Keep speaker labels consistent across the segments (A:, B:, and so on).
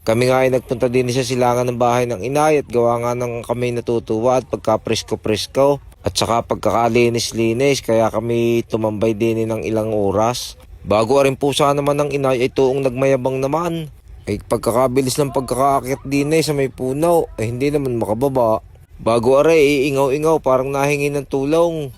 A: Kami nga ay nagpunta din sa silangan ng bahay ng inay at gawa nga ng kami natutuwa at pagka-presko-presko at saka pagkakalinis-linis kaya kami tumambay din ng ilang oras. Bago rin po sana naman ng inay ay tuong nagmayabang naman. Ay pagkakabilis ng pagkakaakyat din sa may puno ay hindi naman makababa. Bago aray iingaw-ingaw parang nahingi ng tulong.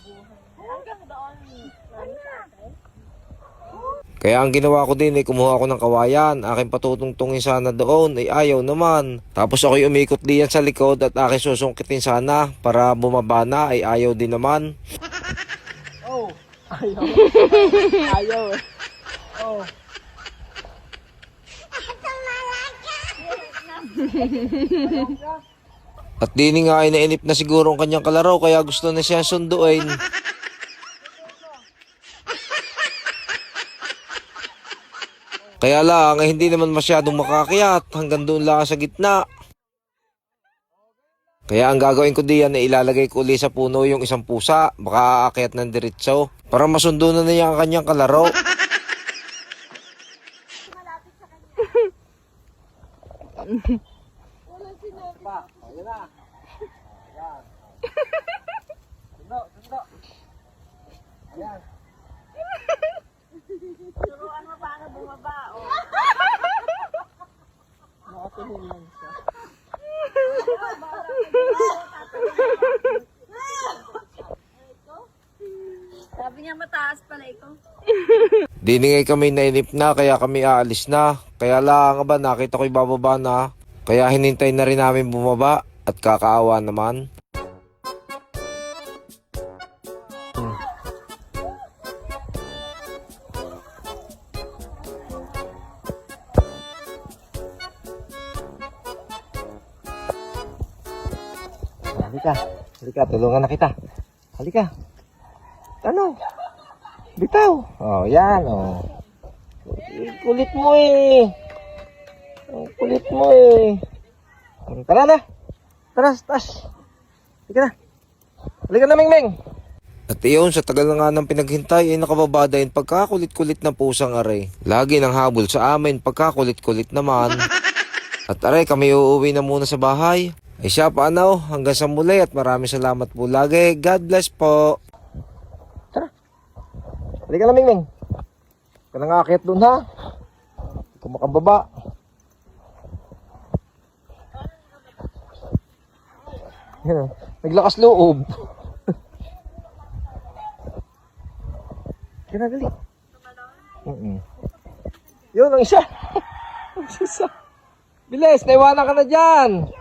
A: Kaya ang ginawa ko din ay kumuha ako ng kawayan. Aking patutungtungin sana doon ay ayaw naman. Tapos ako'y umikot diyan sa likod at aking susungkitin sana para bumaba na ay ayaw din naman.
B: Oh, ayaw. Ayaw eh. Oh.
A: At dini nga ay nainip na siguro ang kanyang kalaro kaya gusto na siya sunduin. Kaya lang ay hindi naman masyadong makakiyat hanggang doon lang sa gitna. Kaya ang gagawin ko diyan ay ilalagay ko uli sa puno yung isang pusa. Baka aakyat ng diretso para masundo na niya ang kanyang kalaro.
C: Turuan mo paano bumaba, oh.
B: Nakatingin lang siya.
C: Sabi niya mataas pala ito.
A: Diningay kami nainip na kaya kami aalis na. Kaya lang ba nakita ko'y bababa na. Kaya hinintay na rin namin bumaba at kakaawa naman.
B: Halika. Halika, tulungan na kita. Halika. Ano? Bitaw. Oh, yan, oh. Kulit mo eh. Ang kulit mo eh. Tara na. Tara, taas. Halika na. Halika na, Mingming.
A: At iyon, sa tagal na nga ng pinaghintay ay nakababa din pagkakulit-kulit ng pusang aray. Lagi nang habol sa amin pagkakulit-kulit naman. At aray, kami uuwi na muna sa bahay. Ay siya, paano? Hanggang sa muli at maraming salamat po lagi. God bless po.
B: Tara. Halika na, Mingming. Ka nang aakyat dun, ha? Hindi ko makababa. Yan, naglakas loob. Yan na, dali. Yun, ang isa. Ang isa. Bilis, naiwanan ka na dyan.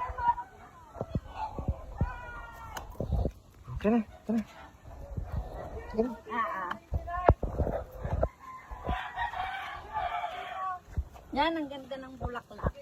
B: Tara, tara. Tara.
C: Yan, ang ganda ng bulaklak.